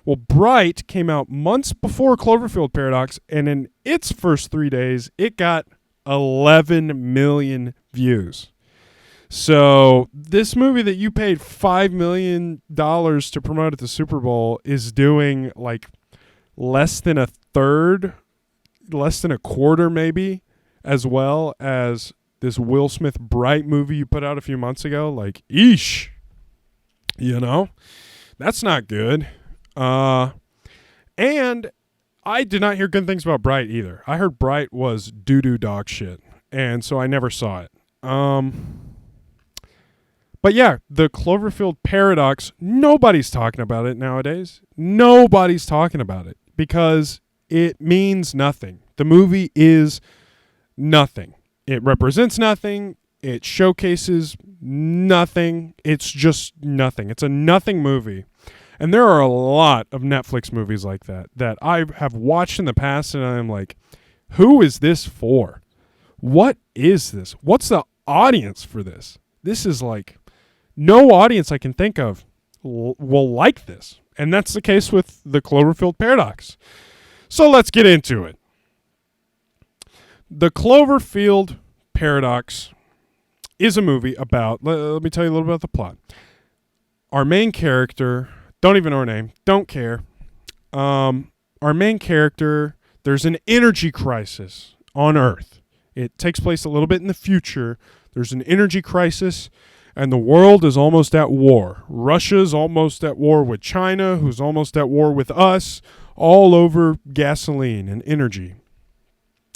Well, Bright came out months before Cloverfield Paradox, and in its first 3 days, it got 11 million views. So this movie that you paid $5 million to promote at the Super Bowl is doing like less than a third, less than a quarter maybe, as well as this Will Smith Bright movie you put out a few months ago. Like, eesh. You know? That's not good. And I did not hear good things about Bright either. I heard Bright was doo-doo dog shit, and so I never saw it. But yeah, the Cloverfield Paradox, nobody's talking about it nowadays. Nobody's talking about it because it means nothing. The movie is nothing. It represents nothing. It showcases nothing. It's just nothing. It's a nothing movie. And there are a lot of Netflix movies like that I have watched in the past, and I'm like, who is this for? What is this? What's the audience for this? This is like, no audience I can think of will like this. And that's the case with the Cloverfield Paradox. So let's get into it. The Cloverfield Paradox is a movie about, let me tell you a little bit about the plot. Our main character, don't even know her name, don't care. Our main character, there's an energy crisis on Earth. It takes place a little bit in the future. There's an energy crisis, and the world is almost at war. Russia's almost at war with China, who's almost at war with us, all over gasoline and energy.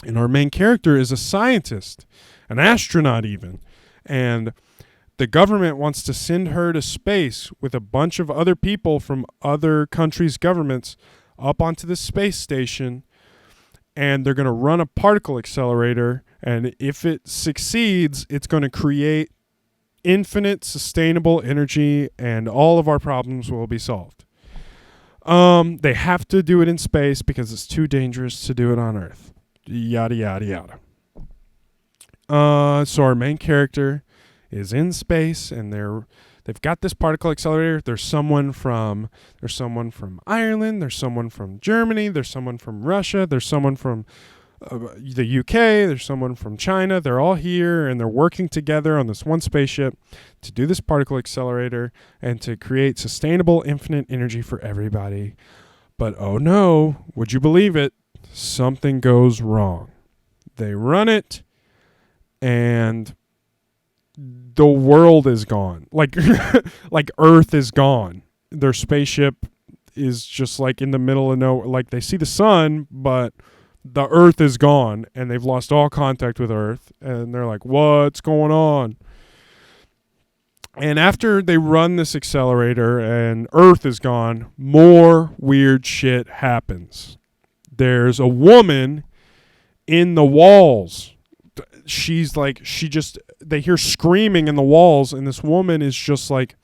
And our main character is a scientist, an astronaut even. And the government wants to send her to space with a bunch of other people from other countries' governments up onto the space station. And they're going to run a particle accelerator. And if it succeeds, it's going to create infinite sustainable energy, and all of our problems will be solved. They have to do it in space because it's too dangerous to do it on Earth. Yada, yada, yada. So our main character is in space, and they've got this particle accelerator. There's someone from Ireland. There's someone from Germany. There's someone from Russia. There's someone from the UK, there's someone from China. They're all here, and they're working together on this one spaceship to do this particle accelerator and to create sustainable infinite energy for everybody. But oh no, would you believe it? Something goes wrong. They run it, and the world is gone. Like Earth is gone. Their spaceship is just like in the middle of nowhere. Like they see the sun, but the Earth is gone, and they've lost all contact with Earth, and they're like, what's going on? And after they run this accelerator and Earth is gone, more weird shit happens. There's a woman in the walls. They hear screaming in the walls, and this woman is just like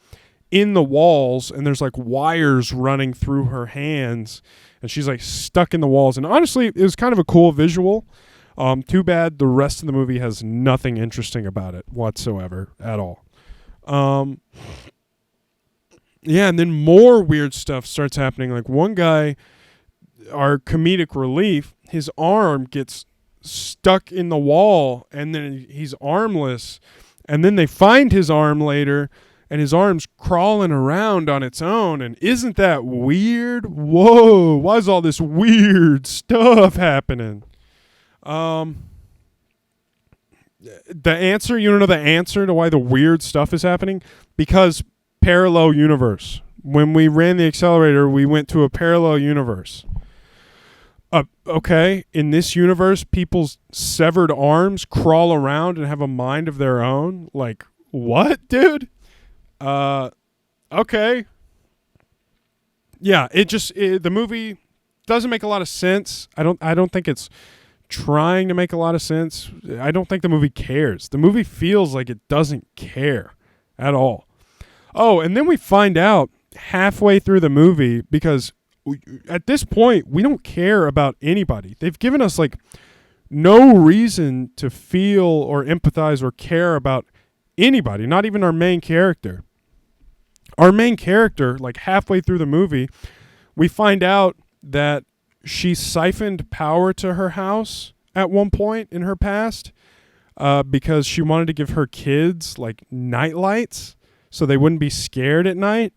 in the walls, and there's like wires running through her hands, and she's like stuck in the walls. And honestly, it was kind of a cool visual. Too bad the rest of the movie has nothing interesting about it whatsoever at all. Yeah, and then more weird stuff starts happening. Like one guy, our comedic relief, his arm gets stuck in the wall, and then he's armless. And then they find his arm later, and his arm's crawling around on its own. And isn't that weird? Whoa, why is all this weird stuff happening? The answer, you don't know the answer to why the weird stuff is happening? Because parallel universe. When we ran the accelerator, we went to a parallel universe. Okay, in this universe, people's severed arms crawl around and have a mind of their own. Like, what, dude? Okay. Yeah, the movie doesn't make a lot of sense. I don't think it's trying to make a lot of sense. I don't think the movie cares. The movie feels like it doesn't care at all. Oh, and then we find out halfway through the movie, because at this point we don't care about anybody. They've given us like no reason to feel or empathize or care about anybody, not even our main character. Our main character, like halfway through the movie, we find out that she siphoned power to her house at one point in her past because she wanted to give her kids like night lights so they wouldn't be scared at night.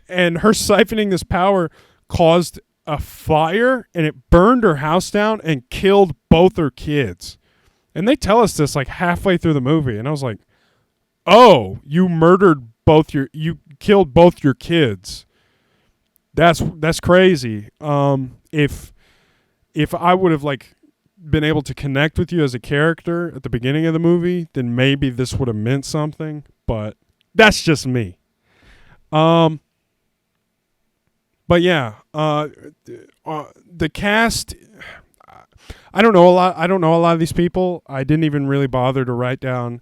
And her siphoning this power caused a fire, and it burned her house down and killed both her kids. And they tell us this like halfway through the movie, and I was like, "Oh, you you killed both your kids. That's crazy." If I would have like been able to connect with you as a character at the beginning of the movie, then maybe this would have meant something. But that's just me. But yeah, the cast. I don't know a lot. I don't know a lot of these people. I didn't even really bother to write down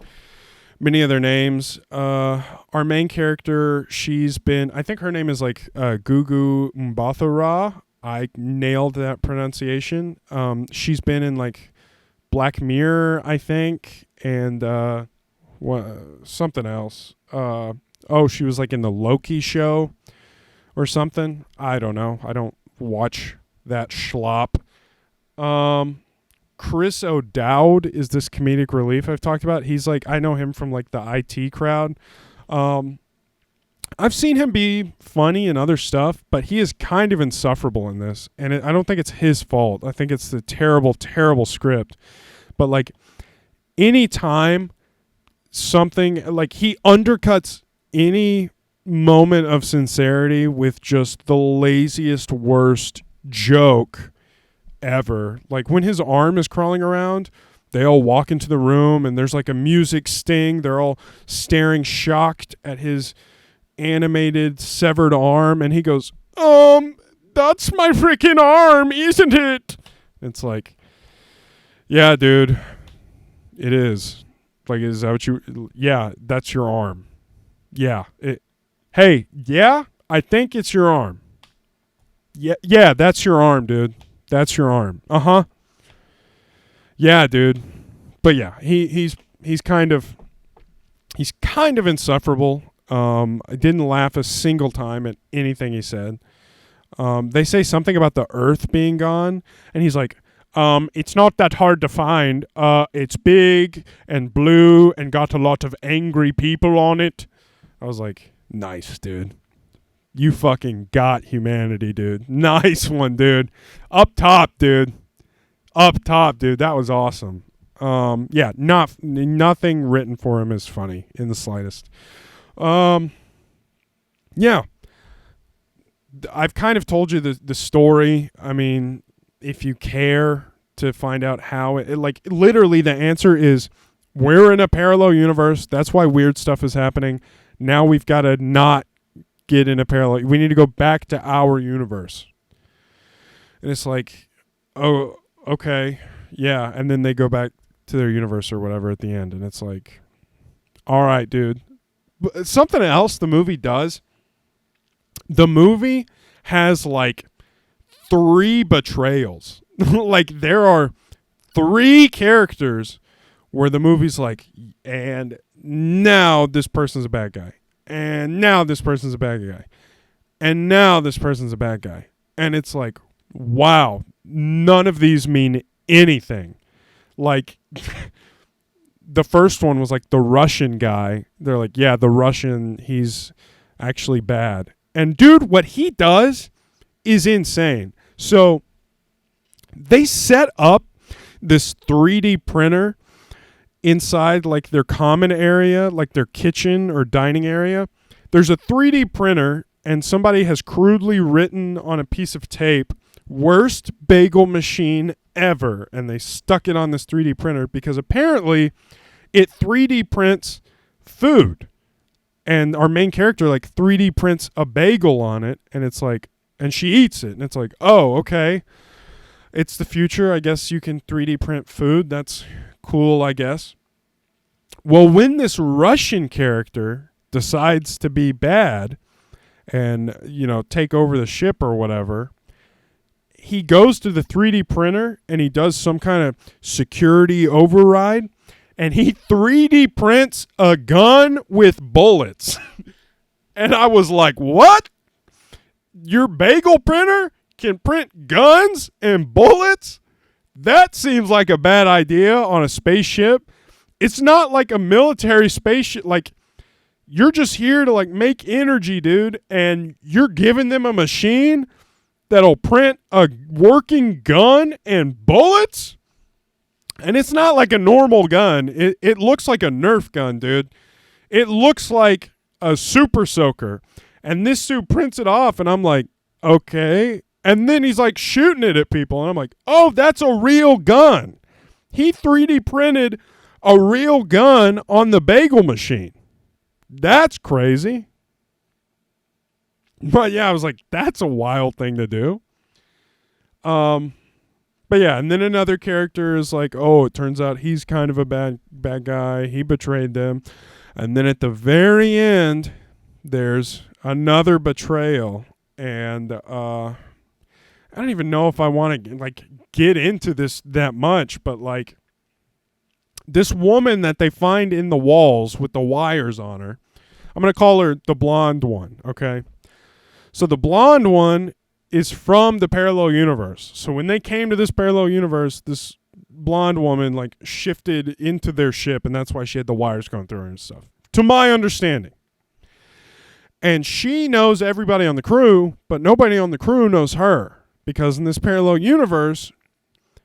many of their names. Our main character, I think her name is like Gugu Mbatha-Raw. I nailed that pronunciation. She's been in like Black Mirror, I think, and something else. She was like in the Loki show or something. I don't know. I don't watch that schlop. Chris O'Dowd is this comedic relief I've talked about. He's like, I know him from like the IT crowd. I've seen him be funny in other stuff, but he is kind of insufferable in this. And I don't think it's his fault. I think it's the terrible, terrible script. But like any time something, like he undercuts any moment of sincerity with just the laziest, worst joke ever. Like when his arm is crawling around, they all walk into the room and there's like a music sting. They're all staring shocked at his animated severed arm, and he goes, that's my freaking arm, isn't it? It's like, yeah, dude, it is. Like, is that what you? Yeah, that's your arm. Yeah. Hey, yeah, I think it's your arm. Yeah, that's your arm, dude. That's your arm. Uh-huh. Yeah, dude. But yeah, he's kind of insufferable. I didn't laugh a single time at anything he said. They say something about the Earth being gone, and he's like, it's not that hard to find. It's big and blue and got a lot of angry people on it. I was like, nice, dude. You fucking got humanity, dude. Nice one, dude. Up top, dude. That was awesome. Yeah, nothing written for him is funny in the slightest. Yeah. I've kind of told you the story. I mean, if you care to find out how it like literally the answer is we're in a parallel universe. That's why weird stuff is happening. Now we've got to not get in a parallel. We need to go back to our universe. And it's like, oh, okay. Yeah. And then they go back to their universe or whatever at the end. And it's like, all right, dude. But something else the movie does. The movie has like 3 betrayals. Like there are 3 characters where the movie's like, and now this person's a bad guy. And now this person's a bad guy. And now this person's a bad guy. And it's like, wow, none of these mean anything. Like, the first one was like the Russian guy. They're like, yeah, the Russian, he's actually bad. And dude, what he does is insane. So they set up this 3D printer inside like their common area, like their kitchen or dining area. There's a 3D printer, and somebody has crudely written on a piece of tape, worst bagel machine ever. And they stuck it on this 3D printer because apparently it 3D prints food. And our main character like 3D prints a bagel on it, and it's like, and she eats it, and it's like, oh, okay. It's the future. I guess you can 3D print food. That's cool, I guess. Well, when this Russian character decides to be bad and, take over the ship or whatever, he goes to the 3D printer and he does some kind of security override, and he 3D prints a gun with bullets. And I was like, what? Your bagel printer can print guns and bullets? That seems like a bad idea on a spaceship. It's not like a military spaceship. Like, you're just here to like make energy, dude, and you're giving them a machine that'll print a working gun and bullets? And it's not like a normal gun. It looks like a Nerf gun, dude. It looks like a super soaker. And this dude prints it off, and I'm like, okay. And then he's like shooting it at people, and I'm like, oh, that's a real gun. He 3D printed a real gun on the bagel machine. That's crazy. But yeah, I was like, that's a wild thing to do. But yeah, and then another character is like, oh, it turns out he's kind of a bad guy. He betrayed them. And then at the very end, there's another betrayal. And I don't even know if I want to like get into this that much, but like this woman that they find in the walls with the wires on her, I'm going to call her the blonde one, okay? So the blonde one is from the parallel universe. So when they came to this parallel universe, this blonde woman like shifted into their ship, and that's why she had the wires going through her and stuff, to my understanding. And she knows everybody on the crew, but nobody on the crew knows her, because in this parallel universe,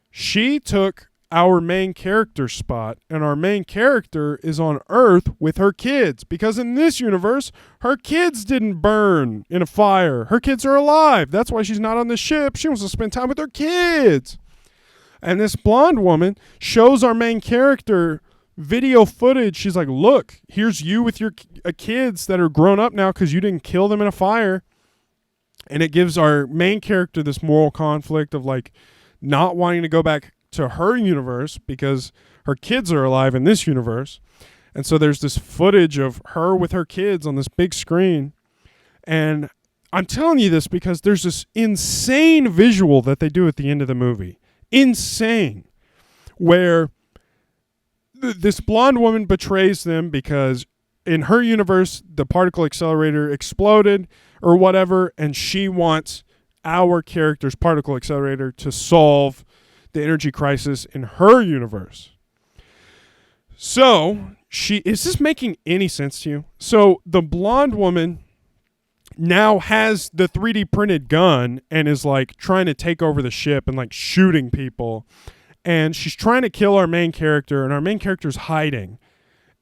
she took our main character's spot, and our main character is on Earth with her kids, because in this universe, her kids didn't burn in a fire. Her kids are alive. That's why she's not on the ship. She wants to spend time with her kids. And this blonde woman shows our main character video footage. She's like, look, here's you with your kids that are grown up now because you didn't kill them in a fire. And it gives our main character this moral conflict of like not wanting to go back to her universe because her kids are alive in this universe. And so there's this footage of her with her kids on this big screen. And I'm telling you this because there's this insane visual that they do at the end of the movie. Insane. Where this blonde woman betrays them because in her universe, the particle accelerator exploded or whatever, and she wants our character's particle accelerator to solve the energy crisis in her universe. So, is this making any sense to you? So, the blonde woman now has the 3D printed gun and is like trying to take over the ship and like shooting people. And she's trying to kill our main character, and our main character's hiding.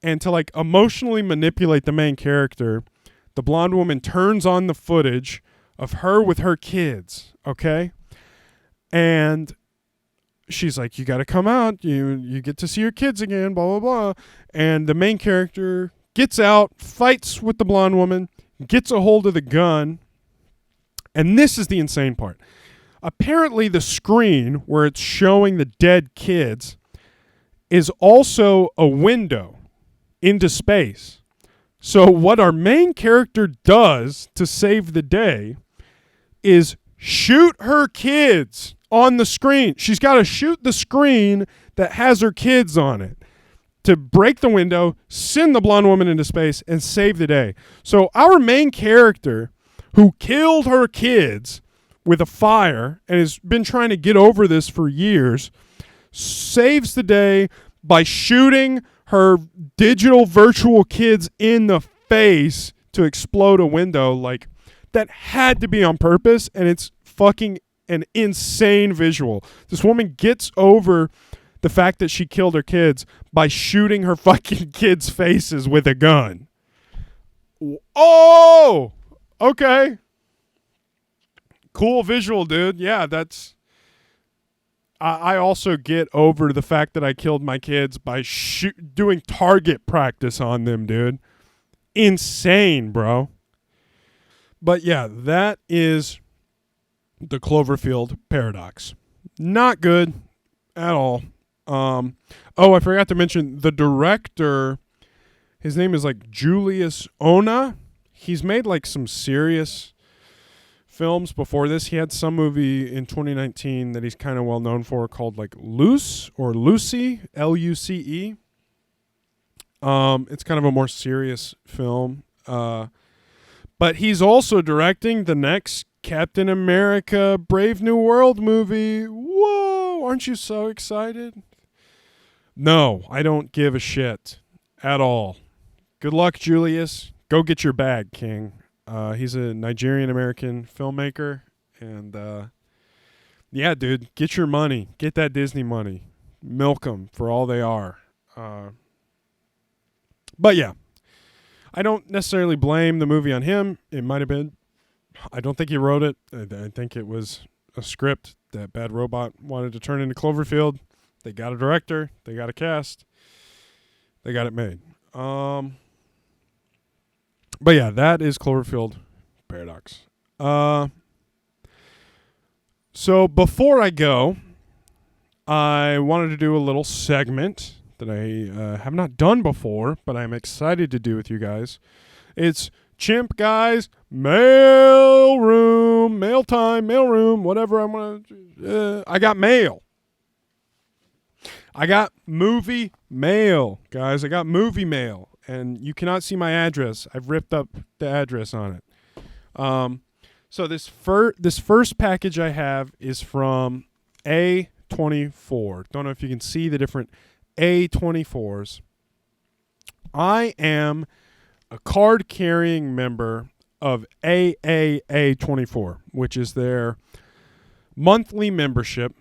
And to like emotionally manipulate the main character, the blonde woman turns on the footage of her with her kids, okay? And she's like, you got to come out. You get to see your kids again, blah, blah, blah. And the main character gets out, fights with the blonde woman, gets a hold of the gun. And this is the insane part. Apparently the screen where it's showing the dead kids is also a window into space. So what our main character does to save the day is shoot her kids on the screen. She's got to shoot the screen that has her kids on it to break the window, send the blonde woman into space, and save the day. So our main character, who killed her kids with a fire and has been trying to get over this for years, saves the day by shooting her digital virtual kids in the face to explode a window. Like, that had to be on purpose, and it's fucking an insane visual. This woman gets over the fact that she killed her kids by shooting her fucking kids' faces with a gun. Oh, okay. Cool visual, dude. Yeah, that's I also get over the fact that I killed my kids by doing target practice on them, dude. Insane, bro. But yeah, that is the Cloverfield Paradox. Not good at all. I forgot to mention the director. His name is like Julius Ona. He's made like some serious films before this. He had some movie in 2019 that he's kind of well known for called like Luce or Lucy, Luce. It's kind of a more serious film. But he's also directing the next Captain America Brave New World movie. Whoa, aren't you so excited? No, I don't give a shit at all. Good luck, Julius. Go get your bag, King. He's a Nigerian-American filmmaker. And, yeah, dude, get your money. Get that Disney money. Milk them for all they are. But, yeah. I don't necessarily blame the movie on him. It might have been. I don't think he wrote it. I think it was a script that Bad Robot wanted to turn into Cloverfield. They got a director. They got a cast. They got it made. But yeah, that is Cloverfield Paradox. So before I go, I wanted to do a little segment that I have not done before, but I'm excited to do with you guys. It's Chimp Guys Mail Room, mail time, mail room, whatever I'm going to... I got mail. I got movie mail, guys. I got movie mail, and you cannot see my address. I've ripped up the address on it. So this first package I have is from A24. Don't know if you can see the different A24s. I am a card-carrying member of AAA24, which is their monthly membership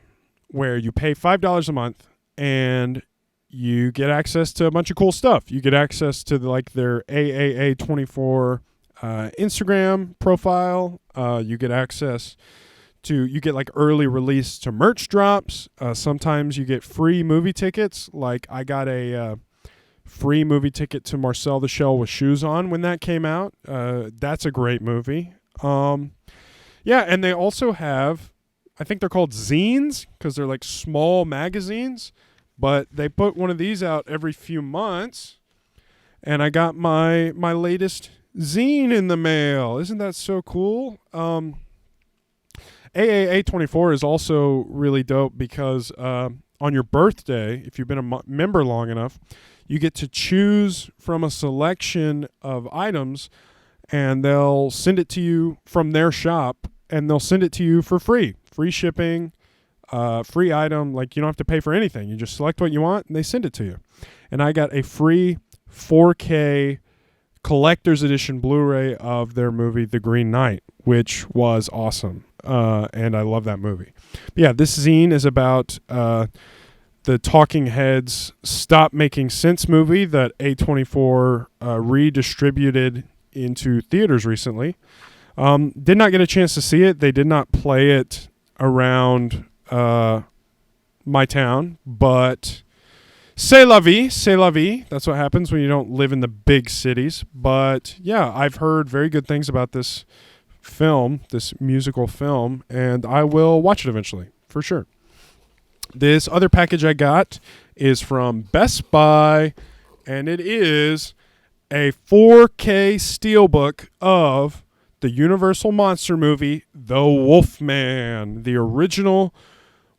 where you pay $5 a month and you get access to a bunch of cool stuff. You get access to their AAA24 Instagram profile. You get access to, you get like early release to merch drops. Sometimes you get free movie tickets. Like I got a free movie ticket to Marcel the Shell with Shoes On when that came out. That's a great movie. Yeah, and they also have, I think they're called zines because they're like small magazines, but they put one of these out every few months, and I got my latest zine in the mail. Isn't that so cool? AAA24 is also really dope because on your birthday, if you've been a member long enough, you get to choose from a selection of items, and they'll send it to you from their shop, and they'll send it to you for free. Free shipping, free item. Like, you don't have to pay for anything. You just select what you want, and they send it to you. And I got a free 4K collector's edition Blu-ray of their movie The Green Knight, which was awesome. And I love that movie. But yeah, this zine is about the Talking Heads Stop Making Sense movie that A24 redistributed into theaters recently. Did not get a chance to see it. They did not play it around my town, but c'est la vie, c'est la vie. That's what happens when you don't live in the big cities. But yeah, I've heard very good things about this film, this musical film, and I will watch it eventually, for sure. This other package I got is from Best Buy, and it is a 4K steelbook of the Universal Monster movie, The Wolfman, the original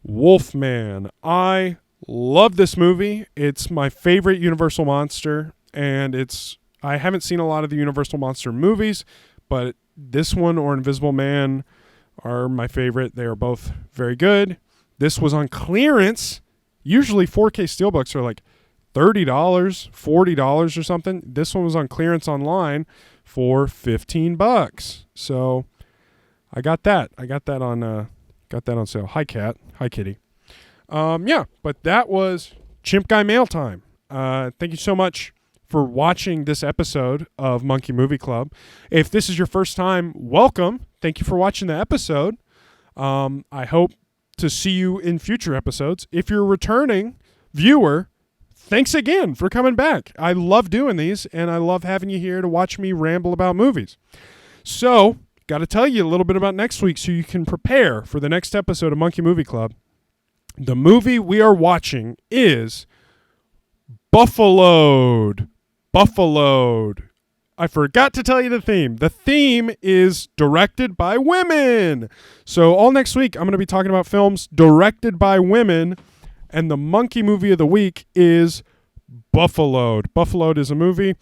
Wolfman. I love this movie. It's my favorite Universal Monster, and I haven't seen a lot of the Universal Monster movies, but this one or Invisible Man are my favorite. They are both very good. This was on clearance. Usually 4K steelbooks are like $30, $40 or something. This one was on clearance online for $15. So I got that. I got that on sale. Hi, cat. Hi, kitty. Yeah, but that was Chimp Guy Mail Time. Thank you so much for watching this episode of Monkey Movie Club. If this is your first time, welcome. Thank you for watching the episode. I hope to see you in future episodes. If you're a returning viewer, thanks again for coming back. I love doing these, and I love having you here to watch me ramble about movies. So, got to tell you a little bit about next week so you can prepare for the next episode of Monkey Movie Club. The movie we are watching is Buffaloed. Buffaloed. I forgot to tell you the theme. The theme is directed by women. So all next week, I'm going to be talking about films directed by women, and the monkey movie of the week is Buffaloed. Buffaloed is a movie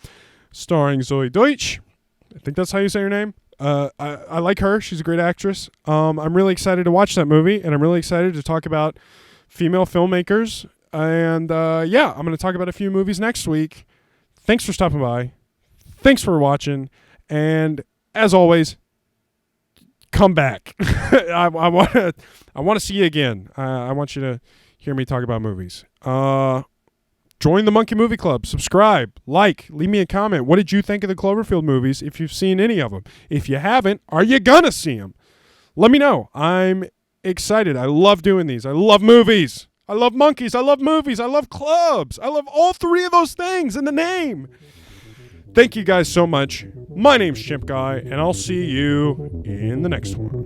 starring Zoe Deutsch. I think that's how you say her name. I like her. She's a great actress. I'm really excited to watch that movie, and I'm really excited to talk about female filmmakers. And I'm going to talk about a few movies next week. Thanks for stopping by. Thanks for watching, and as always, come back. I want to see you again. I want you to hear me talk about movies. Join the Monkey Movie Club. Subscribe, like, leave me a comment. What did you think of the Cloverfield movies? If you've seen any of them, if you haven't, are you gonna see them? Let me know. I'm excited. I love doing these. I love movies. I love monkeys. I love movies. I love clubs. I love all three of those things in the name. Thank you guys so much. My name's Chimp Guy, and I'll see you in the next one.